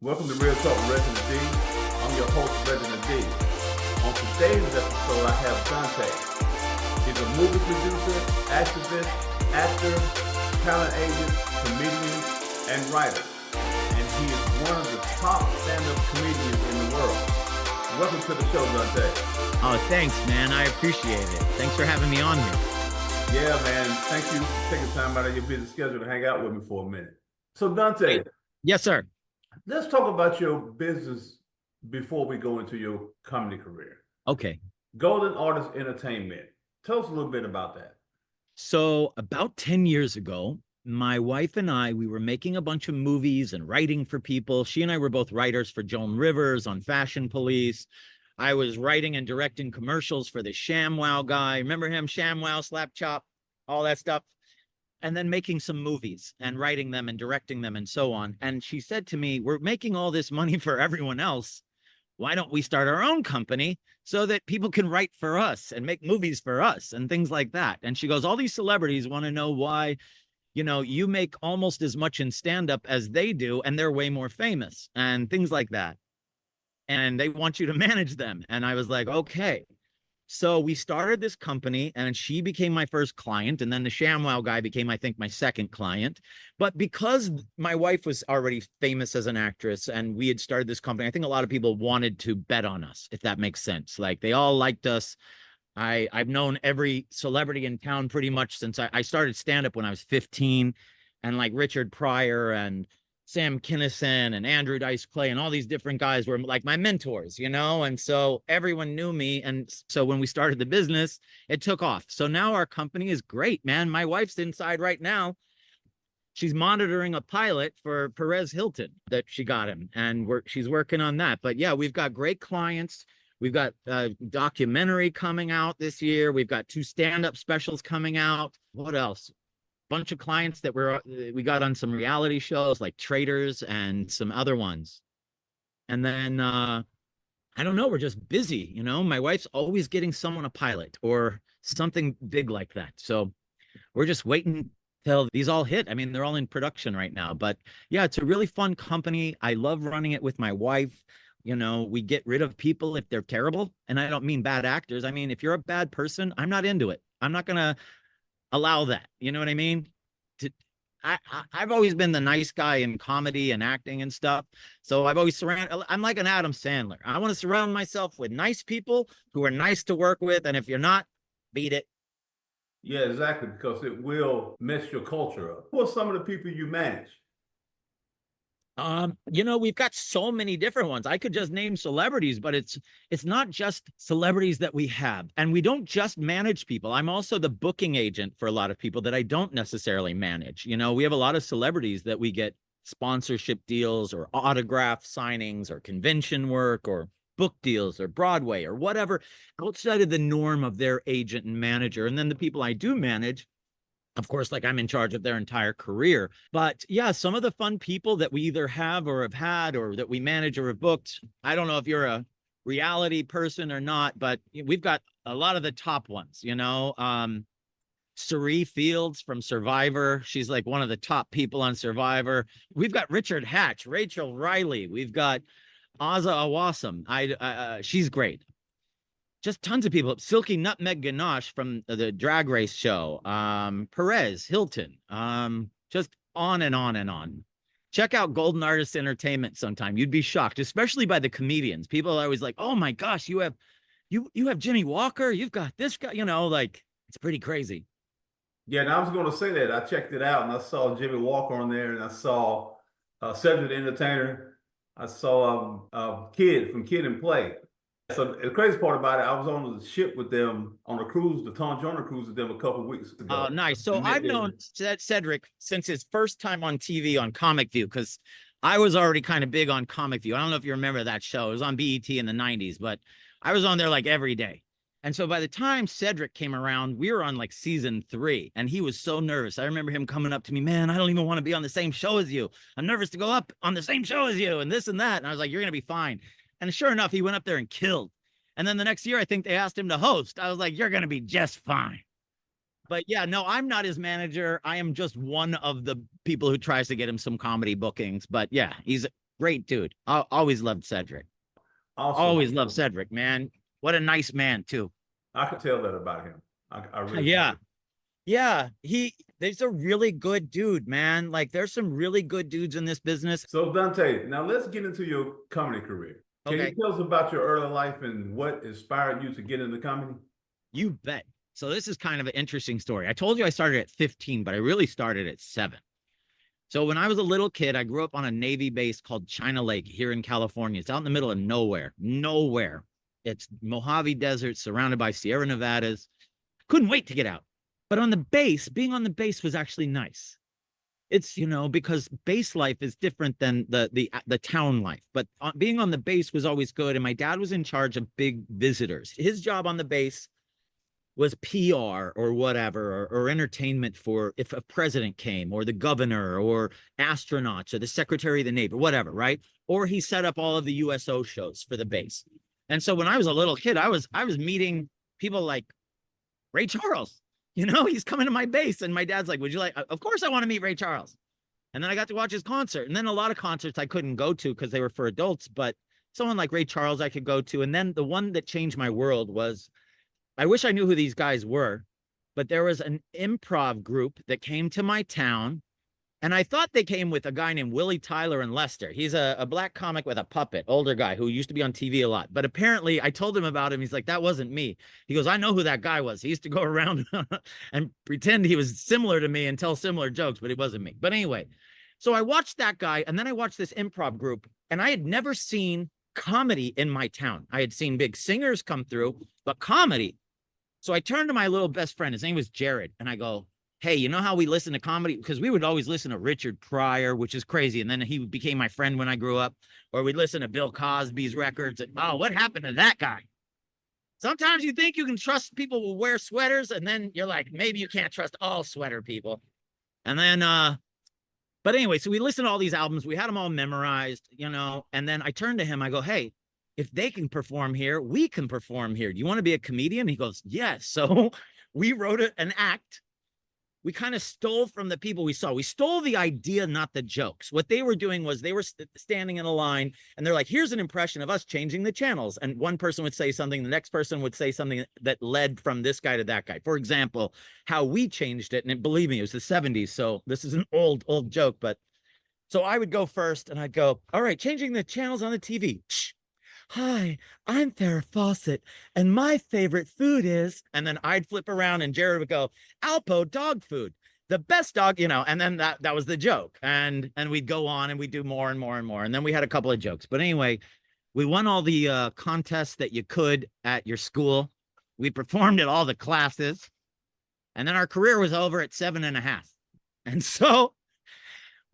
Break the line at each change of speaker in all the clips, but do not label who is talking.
Welcome to Real Talk with Reginald D. I'm your host, Reginald D. On today's episode, I have Dante. He's a movie producer, activist, actor, talent agent, comedian, and writer. And he is one of the top stand-up comedians in the world. Welcome to the show, Dante.
Oh, thanks, man. I appreciate it. Thanks for having me on here.
Yeah, man. Thank you for taking time out of your busy schedule to hang out with me for a minute. So, Dante.
Yes, sir.
Let's talk about your business before we go into your comedy career.
Okay.
Golden Artist Entertainment. Tell us a little bit about that.
So about 10 years ago, my wife and I, we were making a bunch of movies and writing for people. She and I were both writers for Joan Rivers on Fashion Police. I was writing and directing commercials for the ShamWow guy. Remember him? ShamWow, Slap Chop, all that stuff. And then making some movies and writing them and directing them and so on. And she said to me, we're making all this money for everyone else. Why don't we start our own company so that people can write for us and make movies for us and things like that? And she goes, all these celebrities want to know why, you make almost as much in stand-up as they do, and they're way more famous and things like that. And they want you to manage them. And I was like, okay. So we started this company and she became my first client. And then the ShamWow guy became, I think, my second client. But because my wife was already famous as an actress and we had started this company, I think a lot of people wanted to bet on us, if that makes sense. Like they all liked us. I've known every celebrity in town pretty much since I started stand-up when I was 15, and like Richard Pryor and Sam Kinison and Andrew Dice Clay and all these different guys were like my mentors, and so everyone knew me. And so when we started the business, it took off. So now our company is great, man. My wife's inside right now. She's monitoring a pilot for Perez Hilton that she got him, and she's working on that. But yeah, we've got great clients. We've got a documentary coming out this year. We've got 2 stand-up specials coming out. What else? Bunch of clients that we got on some reality shows like Traders and some other ones. And then I don't know, we're just busy, my wife's always getting someone a pilot or something big like that. So we're just waiting till these all hit. I mean, they're all in production right now, but yeah, it's a really fun company. I love running it with my wife. We get rid of people if they're terrible, and I don't mean bad actors. I mean, if you're a bad person, I'm not into it. I'm not gonna allow that. You know what I mean? I've always been the nice guy in comedy and acting and stuff. So I've always I'm like an Adam Sandler. I want to surround myself with nice people who are nice to work with. And if you're not, beat it.
Yeah, exactly. Because it will mess your culture up. Who are some of the people you manage?
We've got so many different ones. I could just name celebrities, but it's not just celebrities that we have. And we don't just manage people. I'm also the booking agent for a lot of people that I don't necessarily manage. We have a lot of celebrities that we get sponsorship deals or autograph signings or convention work or book deals or Broadway or whatever outside of the norm of their agent and manager. And then the people I do manage, of course, like I'm in charge of their entire career. But yeah, some of the fun people that we either have or have had or that we manage or have booked. I don't know if you're a reality person or not, but we've got a lot of the top ones, Sari Fields from Survivor. She's like one of the top people on Survivor. We've got Richard Hatch, Rachel Riley. We've got Aza Awasam. She's great. Just tons of people. Silky Nutmeg Ganache from the Drag Race show. Perez Hilton. Just on and on and on. Check out Golden Artist Entertainment sometime. You'd be shocked, especially by the comedians. People are always like, "Oh my gosh, you have Jimmy Walker. You've got this guy." Like it's pretty crazy.
Yeah, and I was going to say that. I checked it out, and I saw Jimmy Walker on there, and I saw Cedric the Entertainer. I saw Kid from Kid and Play. So the crazy part about it, I was on the ship with them on a cruise, the Tom Joyner cruise with them a couple of weeks ago.
Oh, nice. So I've known Cedric since his first time on TV on Comic View, because I was already kind of big on Comic View. I don't know if you remember that show. It was on BET in the 90s, but I was on there like every day. And so by the time Cedric came around, we were on like season 3, and he was so nervous. I remember him coming up to me, "Man, I don't even want to be on the same show as you. I'm nervous to go up on the same show as you and this and that." And I was like, "You're going to be fine." And sure enough, he went up there and killed. And then the next year, I think they asked him to host. I was like, "You're going to be just fine." But yeah, no, I'm not his manager. I am just one of the people who tries to get him some comedy bookings. But yeah, he's Great dude. I always loved Cedric.
Awesome.
Always loved Cedric, man. What a nice man, too.
I could tell that about him. I really
Yeah.
could.
Yeah. There's a really good dude, man. Like, there's some really good dudes in this business.
So Dante, now let's get into your comedy career. Can
Okay.
you tell us about your early life and what inspired you to get into comedy?
You bet. So this is kind of an interesting story. I told you I started at 15, but I really started at 7. So when I was a little kid, I grew up on a Navy base called China Lake here in California. It's out in the middle of nowhere. Nowhere. It's Mojave Desert surrounded by Sierra Nevadas. Couldn't wait to get out. But on the base, being on the base was actually nice. It's, because base life is different than the town life. But being on the base was always good. And my dad was in charge of big visitors. His job on the base was PR or whatever, or entertainment for if a president came, or the governor, or astronauts, or the secretary of the Navy, whatever, right? Or he set up all of the USO shows for the base. And so when I was a little kid, I was meeting people like Ray Charles. He's coming to my base, and my dad's like, "Would you like?" Of course, I want to meet Ray Charles. And then I got to watch his concert. And then a lot of concerts I couldn't go to because they were for adults, but someone like Ray Charles I could go to. And then the one that changed my world was, I wish I knew who these guys were, but there was an improv group that came to my town, and I thought they came with a guy named Willie Tyler in Leicester. He's a black comic with a puppet, older guy who used to be on TV a lot. But apparently I told him about him. He's like, that wasn't me. He goes, I know who that guy was. He used to go around and pretend he was similar to me and tell similar jokes, but it wasn't me. But anyway, so I watched that guy, and then I watched this improv group, and I had never seen comedy in my town. I had seen big singers come through, but comedy. So I turned to my little best friend. His name was Jared. And I go, hey, you know how we listen to comedy? Because we would always listen to Richard Pryor, which is crazy. And then he became my friend when I grew up. Or we'd listen to Bill Cosby's records. And, oh, what happened to that guy? Sometimes you think you can trust people who wear sweaters. And then you're like, maybe you can't trust all sweater people. And then, but anyway, so we listened to all these albums. We had them all memorized, And then I turned to him. I go, hey, if they can perform here, we can perform here. Do you want to be a comedian? He goes, yes. So we wrote an act. We kind of stole from the people we saw. We stole the idea, not the jokes. What they were doing was they were standing in a line, and they're like, here's an impression of us changing the channels. And one person would say something, the next person would say something that led from this guy to that guy. For example, how we changed it. And believe me, it was the 70s. So this is an old joke. But so I would go first, and I'd go, all right, changing the channels on the TV. Hi, I'm Farrah Fawcett, and my favorite food is, and then I'd flip around and Jared would go, Alpo dog food, the best dog, and then that was the joke. And we'd go on and we'd do more and more and more. And then we had a couple of jokes. But anyway, we won all the contests that you could at your school. We performed at all the classes. And then our career was over at 7.5. And so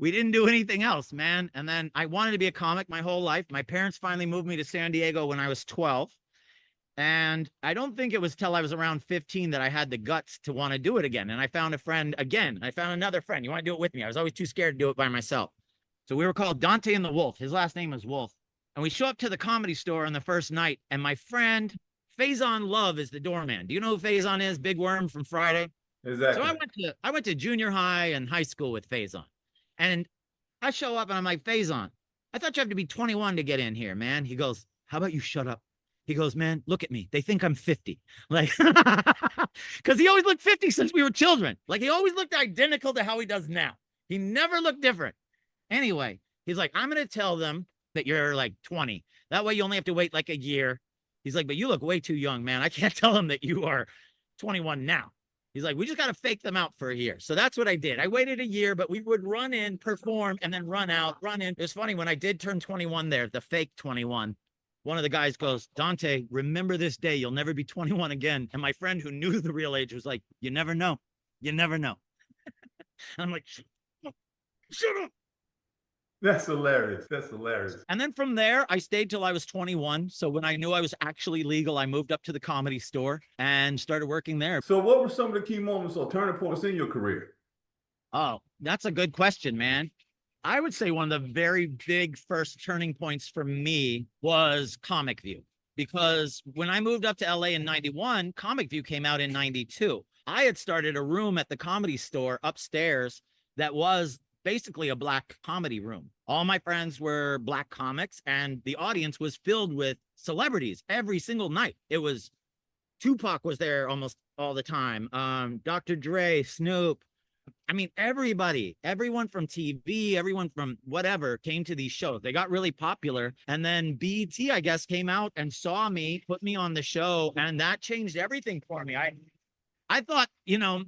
we didn't do anything else, man. And then I wanted to be a comic my whole life. My parents finally moved me to San Diego when I was 12. And I don't think it was till I was around 15 that I had the guts to want to do it again. And I found a friend again. I found another friend. You want to do it with me? I was always too scared to do it by myself. So we were called Dante and the Wolf. His last name was Wolf. And we show up to the Comedy Store on the first night. And my friend, Faison Love, is the doorman. Do you know who Faison is? Big Worm from Friday.
Exactly.
So I went to junior high and high school with Faison. And I show up and I'm like, Faison, I thought you have to be 21 to get in here, man. He goes, how about you shut up? He goes, man, look at me. They think I'm 50. Like, because he always looked 50 since we were children. Like, he always looked identical to how he does now. He never looked different. Anyway, he's like, I'm going to tell them that you're like 20. That way you only have to wait like a year. He's like, but you look way too young, man. I can't tell them that you are 21 now. He's like, we just got to fake them out for a year. So that's what I did. I waited a year, but we would run in, perform, and then run out, run in. It was funny when I did turn 21 there, the fake 21. One of the guys goes, Dante, remember this day. You'll never be 21 again. And my friend who knew the real age was like, you never know. You never know. I'm like, shut up.
That's hilarious. That's hilarious.
And then from there, I stayed till I was 21. So when I knew I was actually legal, I moved up to the Comedy Store and started working there.
So what were some of the key moments or turning points in your career?
Oh, that's a good question, man. I would say one of the very big first turning points for me was Comic View. Because when I moved up to LA in 91, Comic View came out in 92. I had started a room at the Comedy Store upstairs that was basically a black comedy room. All my friends were black comics, and the audience was filled with celebrities every single night. It was Tupac was there almost all the time. Dr. Dre, Snoop. I mean, everybody, everyone from TV, everyone from whatever came to these shows. They got really popular. And then BET, I guess, came out and saw me, put me on the show, and that changed everything for me. I thought, you know,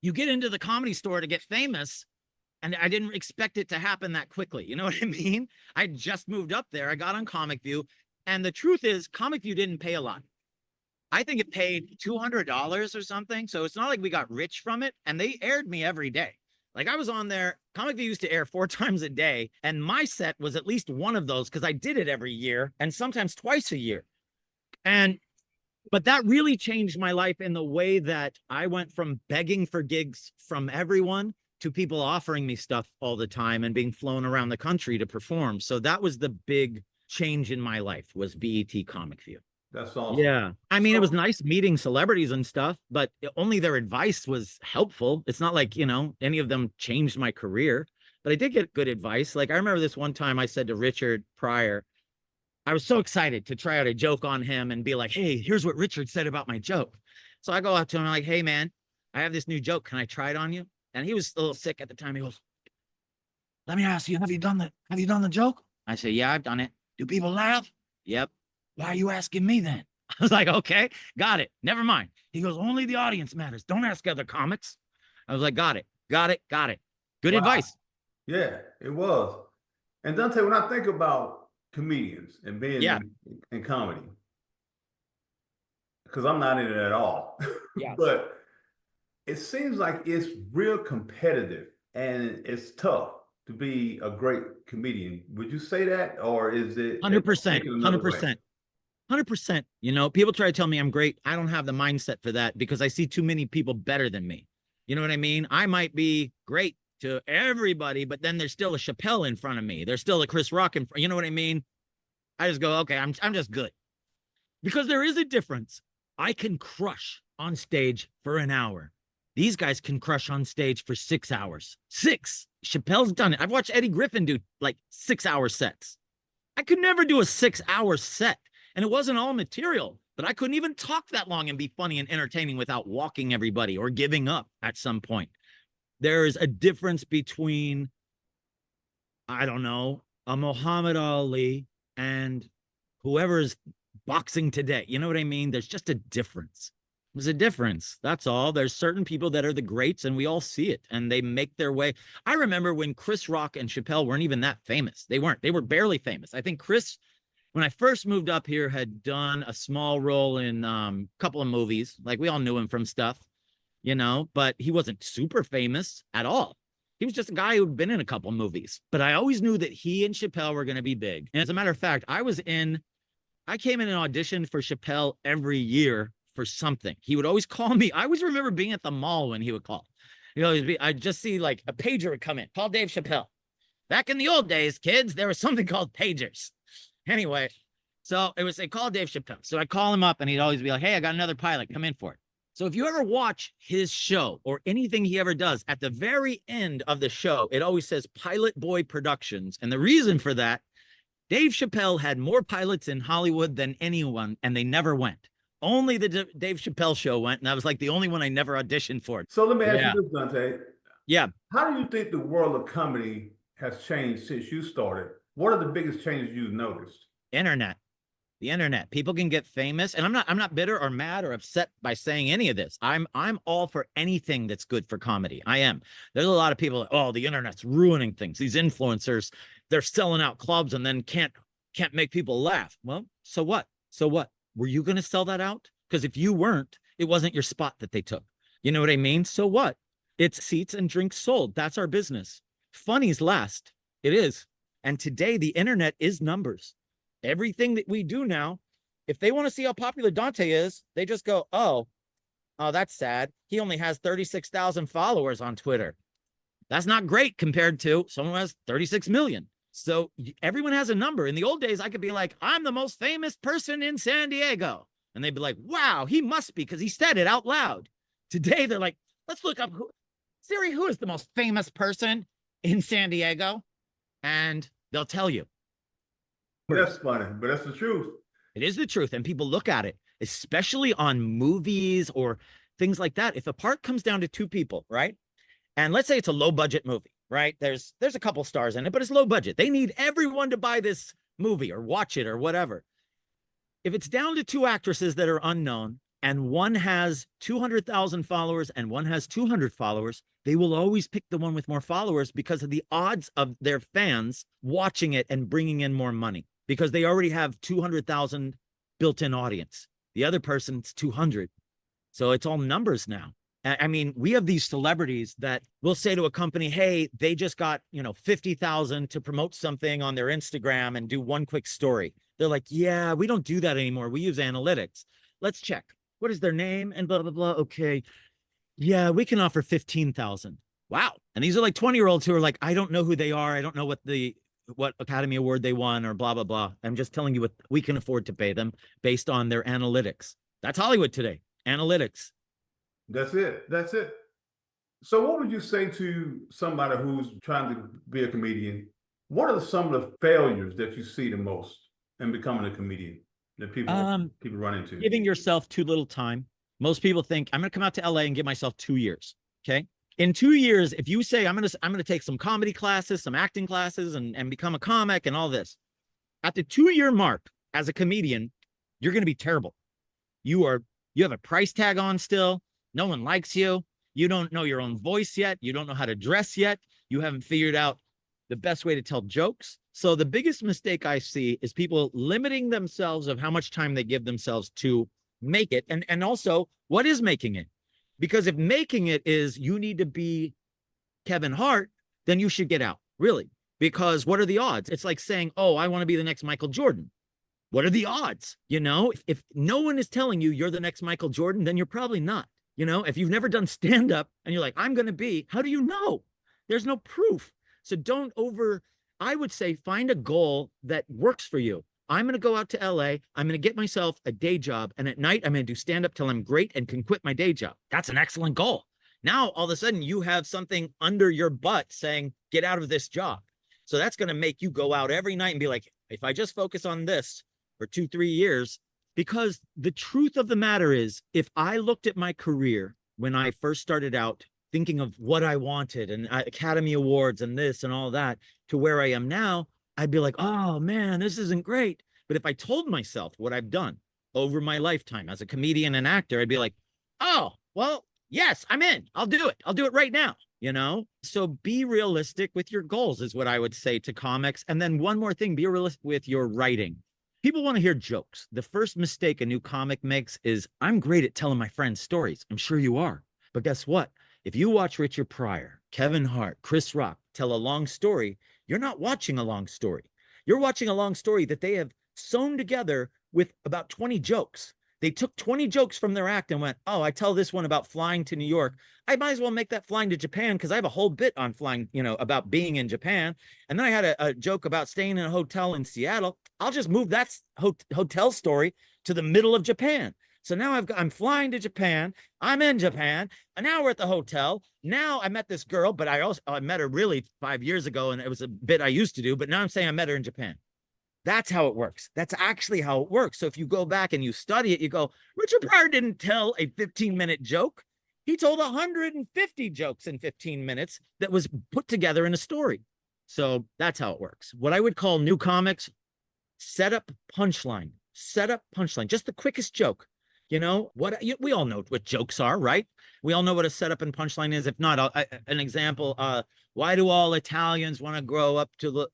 you get into the Comedy Store to get famous, and I didn't expect it to happen that quickly. You know what I mean? I just moved up there. I got on Comic View, and the truth is, Comic View didn't pay a lot. I think it paid $200 or something. So it's not like we got rich from it. And they aired me every day. Like I was on there, Comic View used to air 4 times a day. And my set was at least one of those because I did it every year and sometimes twice a year. But that really changed my life in the way that I went from begging for gigs from everyone to people offering me stuff all the time and being flown around the country to perform. So that was the big change in my life, was BET Comic View.
That's awesome.
Yeah. I mean, it was nice meeting celebrities and stuff, but only their advice was helpful. It's not like, you know, any of them changed my career, but I did get good advice. Like I remember this one time I said to Richard Pryor, I was so excited to try out a joke on him and be like, hey, here's what Richard said about my joke. So I go out to him like, hey man, I have this new joke. Can I try it on you? And he was a little sick at the time. He goes, let me ask you, have you done the joke? I say, yeah, I've done it. Do people laugh? Yep. Why are you asking me then? I was like, okay, got it. Never mind. He goes, only the audience matters. Don't ask other comics. I was like, got it. Good advice.
Yeah, it was. And Dante, when I think about comedians and being in comedy, because I'm not in it at all, but it seems like it's real competitive and it's tough to be a great comedian. Would you say that, or is it
100%? 100%. You know, people try to tell me I'm great. I don't have the mindset for that because I see too many people better than me. You know what I mean? I might be great to everybody, but then there's still a Chappelle in front of me. There's still a Chris Rock in front. You know what I mean? I just go, okay, I'm just good. Because there is a difference. I can crush on stage for an hour. These guys can crush on stage for 6 hours. 6. Chappelle's done it. I've watched Eddie Griffin do like 6-hour sets. I could never do a 6-hour set. And it wasn't all material, but I couldn't even talk that long and be funny and entertaining without walking everybody or giving up at some point. There is a difference between, I don't know, a Muhammad Ali and whoever's boxing today. You know what I mean? There's just a difference. There's a difference. That's all. There's certain people that are the greats and we all see it and they make their way. I remember when Chris Rock and Chappelle weren't even that famous. They weren't. They were barely famous. I think Chris, when I first moved up here, had done a small role in a couple of movies. Like we all knew him from stuff, you know, but he wasn't super famous at all. He was just a guy who'd been in a couple of movies. But I always knew that he and Chappelle were going to be big. And as a matter of fact, I came in and auditioned for Chappelle every year for something. He would always call me. I always remember being at the mall when he would call. You know, I'd just see like a pager would come in, call Dave Chappelle. Back in the old days, kids, there was something called pagers. Anyway, so they called Dave Chappelle. So I call him up and he'd always be like, hey, I got another pilot, come in for it. So if you ever watch his show or anything he ever does, at the very end of the show, it always says Pilot Boy Productions. And the reason for that, Dave Chappelle had more pilots in Hollywood than anyone, and they never went. Only the Dave Chappelle show went, and I was like the only one I never auditioned for.
So let me ask you this, Dante.
Yeah.
How do you think the world of comedy has changed since you started? What are the biggest changes you've noticed?
Internet. The internet. People can get famous, and I'm not bitter or mad or upset by saying any of this. I'm all for anything that's good for comedy. I am. There's a lot of people, oh, the internet's ruining things. These influencers, they're selling out clubs and then can't make people laugh. Well, so what? So what? Were you going to sell that out? Because if you weren't, it wasn't your spot that they took. You know what I mean? So what? It's seats and drinks sold. That's our business. Funny's last. It is. And today the internet is numbers. Everything that we do now, if they want to see how popular Dante is, they just go, oh, that's sad. He only has 36,000 followers on Twitter. That's not great compared to someone who has 36 million. So everyone has a number. In the old days, I could be like, I'm the most famous person in San Diego. And they'd be like, wow, he must be because he said it out loud. Today, they're like, let's look up Siri, who is the most famous person in San Diego, and they'll tell you.
That's funny, but that's the truth.
It is the truth. And people look at it, especially on movies or things like that. If a part comes down to two people, right? And let's say it's a low budget movie, right? There's a couple stars in it, but it's low budget. They need everyone to buy this movie or watch it or whatever. If it's down to two actresses that are unknown and one has 200,000 followers and one has 200 followers, they will always pick the one with more followers because of the odds of their fans watching it and bringing in more money, because they already have 200,000 built-in audience. The other person's 200. So it's all numbers now. I mean, we have these celebrities that will say to a company, hey, they just got, 50,000 to promote something on their Instagram and do one quick story. They're like, yeah, we don't do that anymore. We use analytics. Let's check. What is their name? And blah, blah, blah. Okay. Yeah, we can offer 15,000. Wow. And these are like 20-year-olds who are like, I don't know who they are. I don't know what Academy Award they won or blah, blah, blah. I'm just telling you what we can afford to pay them based on their analytics. That's Hollywood today. Analytics.
That's it. That's it. So what would you say to somebody who's trying to be a comedian? What are some of the failures that you see the most in becoming a comedian that people run into?
Giving yourself too little time. Most people think I'm going to come out to LA and give myself 2 years. Okay. In 2 years, if you say I'm going to take some comedy classes, some acting classes and become a comic and all this, at the 2-year mark as a comedian, you're going to be terrible. You have a price tag on still. No one likes you. You don't know your own voice yet. You don't know how to dress yet. You haven't figured out the best way to tell jokes. So the biggest mistake I see is people limiting themselves of how much time they give themselves to make it. And also, what is making it? Because if making it is you need to be Kevin Hart, then you should get out, really. Because what are the odds? It's like saying, oh, I want to be the next Michael Jordan. What are the odds? If no one is telling you you're the next Michael Jordan, then you're probably not. If you've never done stand-up and you're like, I'm going to be, how do you know? There's no proof. So I would say find a goal that works for you. I'm going to go out to LA. I'm going to get myself a day job. And at night, I'm going to do stand-up till I'm great and can quit my day job. That's an excellent goal. Now, all of a sudden, you have something under your butt saying, get out of this job. So that's going to make you go out every night and be like, if I just focus on this for 2-3 years, because the truth of the matter is, if I looked at my career when I first started out thinking of what I wanted and Academy Awards and this and all that to where I am now, I'd be like, oh man, this isn't great. But if I told myself what I've done over my lifetime as a comedian and actor, I'd be like, oh, well, yes, I'm in. I'll do it. I'll do it right now. So be realistic with your goals is what I would say to comics. And then one more thing, be realistic with your writing. People want to hear jokes. The first mistake a new comic makes is, I'm great at telling my friends stories. I'm sure you are. But guess what? If you watch Richard Pryor, Kevin Hart, Chris Rock tell a long story, you're not watching a long story. You're watching a long story that they have sewn together with about 20 jokes. They took 20 jokes from their act and went, oh, I tell this one about flying to New York. I might as well make that flying to Japan because I have a whole bit on flying, about being in Japan. And then I had a joke about staying in a hotel in Seattle. I'll just move that hotel story to the middle of Japan. So now I'm flying to Japan. I'm in Japan. And now we're at the hotel. Now I met this girl, but I met her really 5 years ago. And it was a bit I used to do. But now I'm saying I met her in Japan. That's how it works. That's actually how it works. So if you go back and you study it, you go, Richard Pryor didn't tell a 15-minute joke. He told 150 jokes in 15 minutes that was put together in a story. So that's how it works. What I would call new comics, set up punchline, just the quickest joke. We all know what jokes are, right? We all know what a setup and punchline is. If not, an example, why do all Italians want to grow up to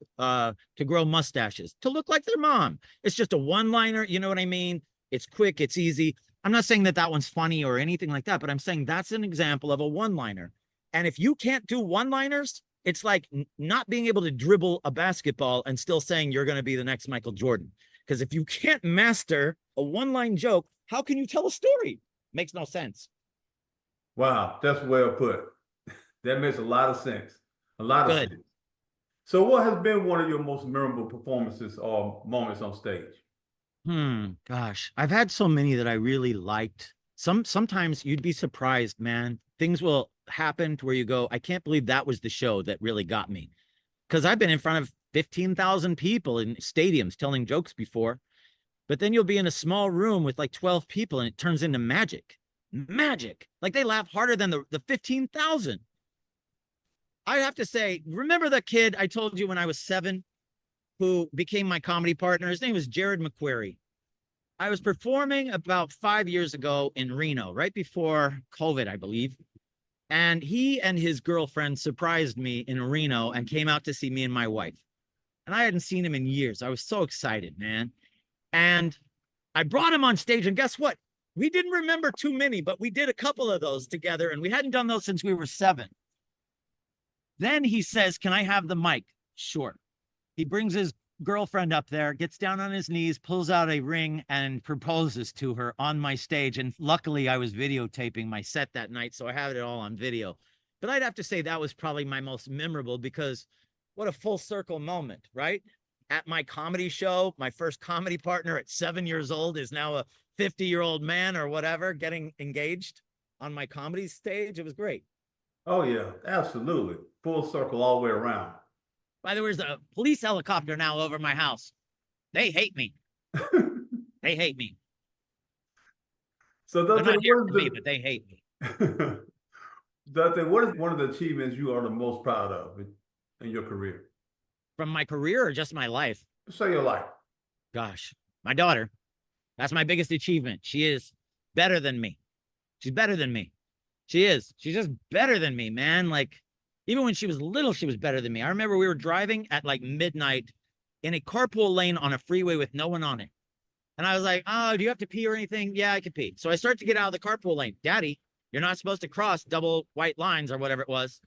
grow mustaches? To look like their mom. It's just a one-liner. You know what I mean? It's quick. It's easy. I'm not saying that one's funny or anything like that, but I'm saying that's an example of a one-liner. And if you can't do one-liners, it's like not being able to dribble a basketball and still saying you're going to be the next Michael Jordan. Because if you can't master a one-line joke, how can you tell a story? Makes no sense.
Wow, that's well put. That makes a lot of sense. A lot of
Good.
sense. So what has been one of your most memorable performances or moments on stage?
Gosh, I've had so many that I really liked. Sometimes you'd be surprised, man. Things will happened where you go, I can't believe that was the show that really got me? Because I've been in front of 15,000 people in stadiums telling jokes before, but then you'll be in a small room with like 12 people and it turns into magic. Magic. Like they laugh harder than the 15,000. I have to say, remember the kid I told you when I was 7 who became my comedy partner? His name was Jared McQuarrie. I was performing about 5 years ago in Reno, right before COVID, I believe. And he and his girlfriend surprised me in Reno and came out to see me and my wife. And I hadn't seen him in years. I was so excited, man. And I brought him on stage, and guess what? We didn't remember too many, but we did a couple of those together, and we hadn't done those since we were 7. Then he says, "Can I have the mic?" Sure. He brings his girlfriend up there, gets down on his knees, pulls out a ring, and proposes to her on my stage. And luckily, I was videotaping my set that night, so I have it all on video. But I'd have to say that was probably my most memorable, because what a full circle moment, right? At my comedy show, my first comedy partner at 7 years old is now a 50-year-old man or whatever, getting engaged on my comedy stage. It was great.
Oh yeah, absolutely. Full circle all the way around.
By the way, there's a police helicopter now over my house. They hate me. They hate me.
So
They're
Dante,
not here for me, but they hate me.
Dante, what is one of the achievements you are the most proud of in your career?
From my career or just my life?
Say your life.
Gosh, my daughter. That's my biggest achievement. She is better than me. She's better than me. She is. She's just better than me, man. Like, even when she was little, she was better than me. I remember we were driving at like midnight in a carpool lane on a freeway with no one on it. And I was like, "Oh, do you have to pee or anything?" "Yeah, I can pee." So I start to get out of the carpool lane. "Daddy, you're not supposed to cross double white lines," or whatever it was.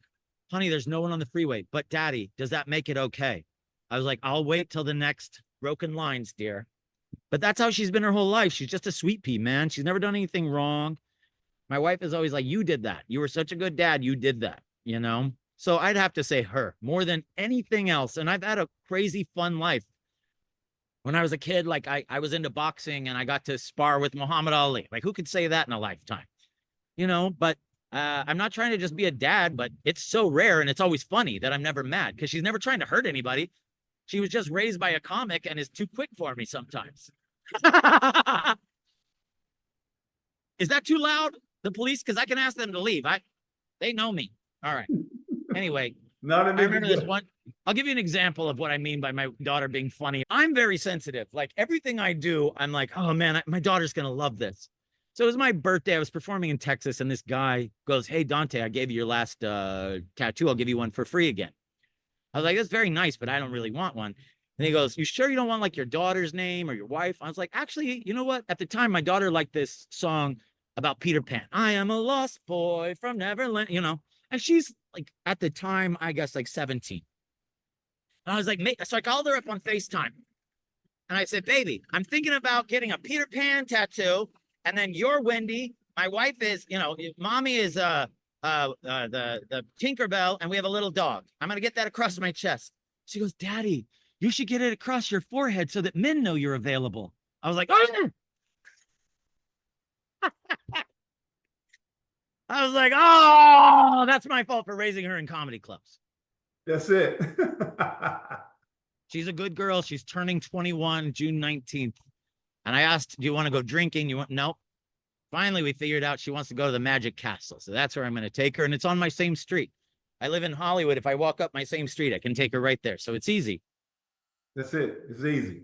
"Honey, there's no one on the freeway." "But Daddy, does that make it okay?" I was like, "I'll wait till the next broken lines, dear." But that's how she's been her whole life. She's just a sweet pea, man. She's never done anything wrong. My wife is always like, "You did that. You were such a good dad. You did that," you know? So I'd have to say her more than anything else. And I've had a crazy fun life. When I was a kid, like I was into boxing and I got to spar with Muhammad Ali. Like, who could say that in a lifetime? You know, but I'm not trying to just be a dad, but it's so rare and it's always funny that I'm never mad because she's never trying to hurt anybody. She was just raised by a comic and is too quick for me sometimes. Is that too loud? The police? Because I can ask them to leave. They know me. All right. Anyway, I remember this one. I'll give you an example of what I mean by my daughter being funny. I'm very sensitive. Like everything I do, I'm like, "Oh man, my daughter's going to love this." So it was my birthday. I was performing in Texas and this guy goes, "Hey, Dante, I gave you your last tattoo. I'll give you one for free again." I was like, "That's very nice, but I don't really want one." And he goes, "You sure you don't want like your daughter's name or your wife?" I was like, "Actually, you know what? At the time, my daughter liked this song about Peter Pan. I am a lost boy from Neverland, you know." And she's like, at the time, I guess like 17. And I was like, so I called her up on FaceTime. And I said, "Baby, I'm thinking about getting a Peter Pan tattoo. And then you're Wendy. My wife is, you know, mommy is the Tinkerbell, and we have a little dog. I'm gonna get that across my chest." She goes, "Daddy, you should get it across your forehead so that men know you're available." I was like, "Oh." I was like, "Oh, that's my fault for raising her in comedy clubs."
That's it.
She's a good girl. She's turning 21 June 19th. And I asked, "Do you want to go drinking?" Nope. Finally, we figured out she wants to go to the Magic Castle. So that's where I'm going to take her. And it's on my same street. I live in Hollywood. If I walk up my same street, I can take her right there. So it's easy.
That's it. It's easy.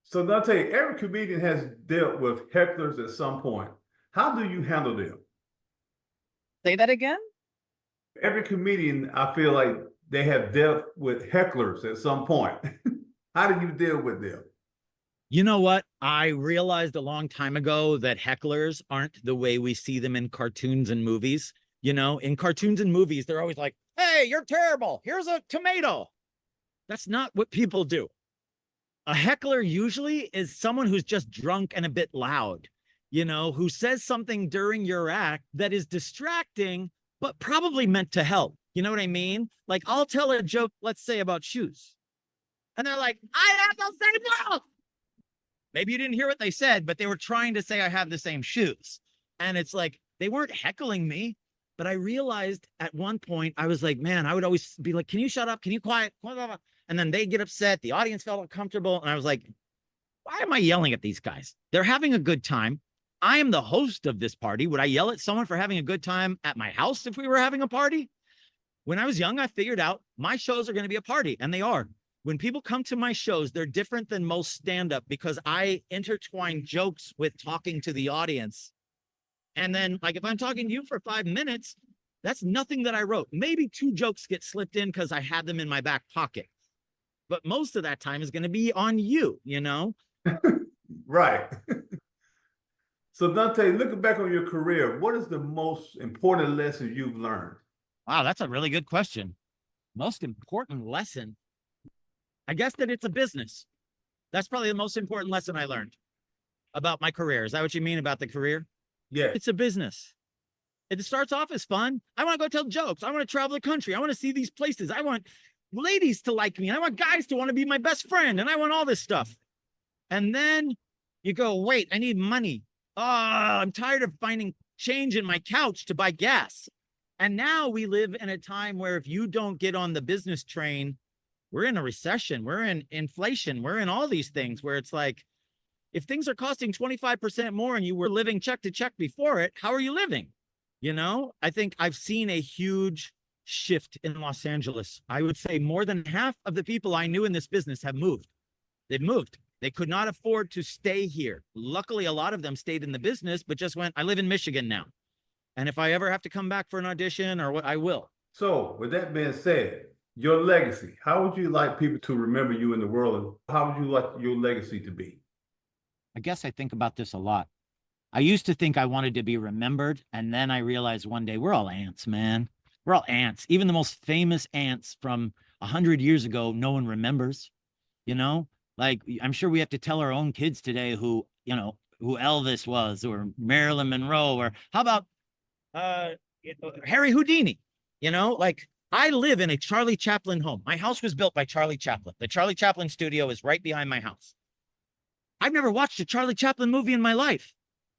So Dante, every comedian has dealt with hecklers at some point. How do you handle them?
Say that again?
Every comedian, I feel like they have dealt with hecklers at some point. How do you deal with them?
You know what? I realized a long time ago that hecklers aren't the way we see them in cartoons and movies. You know, in cartoons and movies, they're always like, "Hey, you're terrible. Here's a tomato." That's not what people do. A heckler usually is someone who's just drunk and a bit loud, you know, who says something during your act that is distracting, but probably meant to help. You know what I mean? Like, I'll tell a joke, let's say about shoes. And they're like, "I have those same shoes." Maybe you didn't hear what they said, but they were trying to say I have the same shoes. And it's like, they weren't heckling me. But I realized at one point, I was like, man, I would always be like, can you shut up? Can you quiet? And then they get upset. The audience felt uncomfortable. And I was like, why am I yelling at these guys? They're having a good time. I am the host of this party. Would I yell at someone for having a good time at my house if we were having a party? When I was young, I figured out my shows are going to be a party, and they are. When people come to my shows, they're different than most stand-up because I intertwine jokes with talking to the audience. And then, like, if I'm talking to you for 5 minutes, that's nothing that I wrote. Maybe 2 jokes get slipped in because I had them in my back pocket. But most of that time is going to be on you, you know?
Right. So Dante, looking back on your career, what is the most important lesson you've learned?
Wow, that's a really good question. Most important lesson? I guess that it's a business. That's probably the most important lesson I learned about my career. Is that what you mean about the career?
Yeah.
It's a business. It starts off as fun. I want to go tell jokes. I want to travel the country. I want to see these places. I want ladies to like me. And I want guys to want to be my best friend. And I want all this stuff. And then you go, wait, I need money. Oh, I'm tired of finding change in my couch to buy gas. And now we live in a time where if you don't get on the business train, we're in a recession. We're in inflation. We're in all these things where it's like, if things are costing 25% more and you were living check to check before it, how are you living? You know, I think I've seen a huge shift in Los Angeles. I would say more than half of the people I knew in this business have moved. They've moved. They could not afford to stay here. Luckily, a lot of them stayed in the business, but just went, I live in Michigan now. And if I ever have to come back for an audition or what, I will.
So with that being said, your legacy, how would you like people to remember you in the world? And how would you like your legacy to be?
I guess I think about this a lot. I used to think I wanted to be remembered. And then I realized one day we're all ants, man. We're all ants. Even the most famous ants from 100 years ago, no one remembers, you know? Like, I'm sure we have to tell our own kids today who, you know, who Elvis was or Marilyn Monroe, or how about Harry Houdini, you know, like I live in a Charlie Chaplin home. My house was built by Charlie Chaplin. The Charlie Chaplin studio is right behind my house. I've never watched a Charlie Chaplin movie in my life.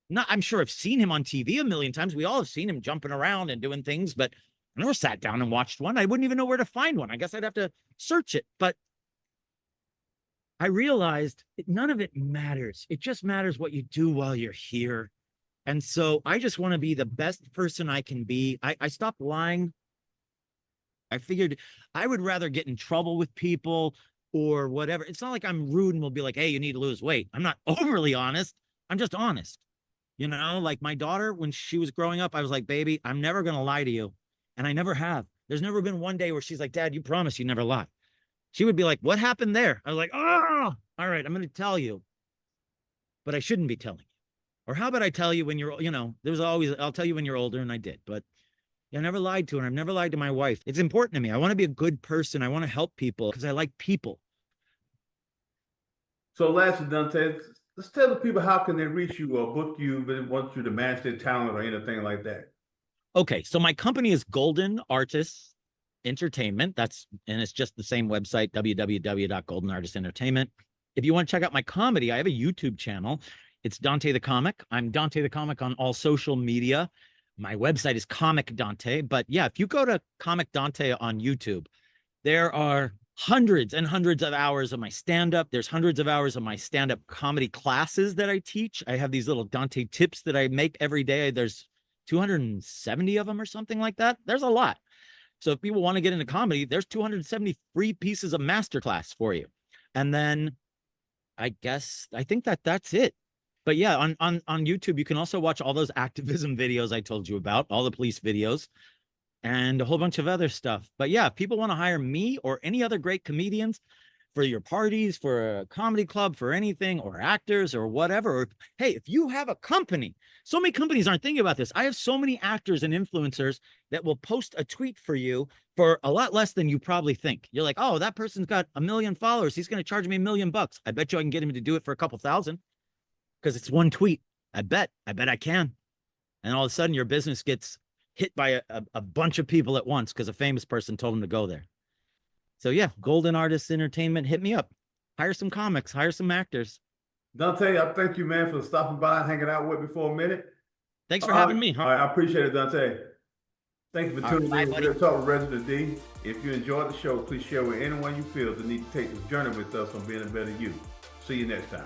Not, I'm sure I've seen him on TV a million times. We all have seen him jumping around and doing things, but I never sat down and watched one. I wouldn't even know where to find one. I guess I'd have to search it. But I realized none of it matters. It just matters what you do while you're here. And so I just want to be the best person I can be. I stopped lying. I figured I would rather get in trouble with people or whatever. It's not like I'm rude and will be like, hey, you need to lose weight. I'm not overly honest. I'm just honest. You know, like my daughter, when she was growing up, I was like, baby, I'm never going to lie to you. And I never have. There's never been one day where she's like, Dad, you promise you never lie. She would be like, what happened there? I was like, oh, all right, I'm going to tell you, but I shouldn't be telling you. Or how about I tell you when you're, you know, there's always, I'll tell you when you're older, and I did, but I never lied to her. I've never lied to my wife. It's important to me. I want to be a good person. I want to help people because I like people.
So lastly, Dante, let's tell the people how can they reach you or book you if they want you to match their talent or anything like that.
Okay, so my company is Golden Artists Entertainment. And it's just the same website, www.goldenartistentertainment. If you want to check out my comedy, I have a YouTube channel. It's Dante the Comic. I'm Dante the Comic on all social media. My website is Comic Dante. But yeah, if you go to Comic Dante on YouTube, there are hundreds and hundreds of hours of my stand-up. There's hundreds of hours of my stand-up comedy classes that I teach. I have these little Dante tips that I make every day. There's 270 of them or something like that. There's a lot. So if people want to get into comedy, there's 270 free pieces of masterclass for you. And then I think that's it. But yeah, on YouTube, you can also watch all those activism videos I told you about, all the police videos, and a whole bunch of other stuff. But yeah, if people want to hire me or any other great comedians for your parties, for a comedy club, for anything, or actors or whatever, or hey, if you have a company, so many companies aren't thinking about this. I have so many actors and influencers that will post a tweet for you for a lot less than you probably think. You're like, oh, that person's got 1 million followers. He's going to charge me $1 million. I bet you I can get him to do it for a couple thousand. Because it's one tweet. I bet I can. And all of a sudden your business gets hit by a bunch of people at once because a famous person told them to go there. So yeah, Golden Artists Entertainment, hit me up. Hire some comics, hire some actors.
Dante, I thank you, man, for stopping by and hanging out with me for a minute.
Thanks for having me.
I appreciate it, Dante. Thank you for
All right,
tuning
bye,
in to
buddy.
Real Talk with Reginald D. If you enjoyed the show, please share with anyone you feel that need to take this journey with us on being a better you. See you next time.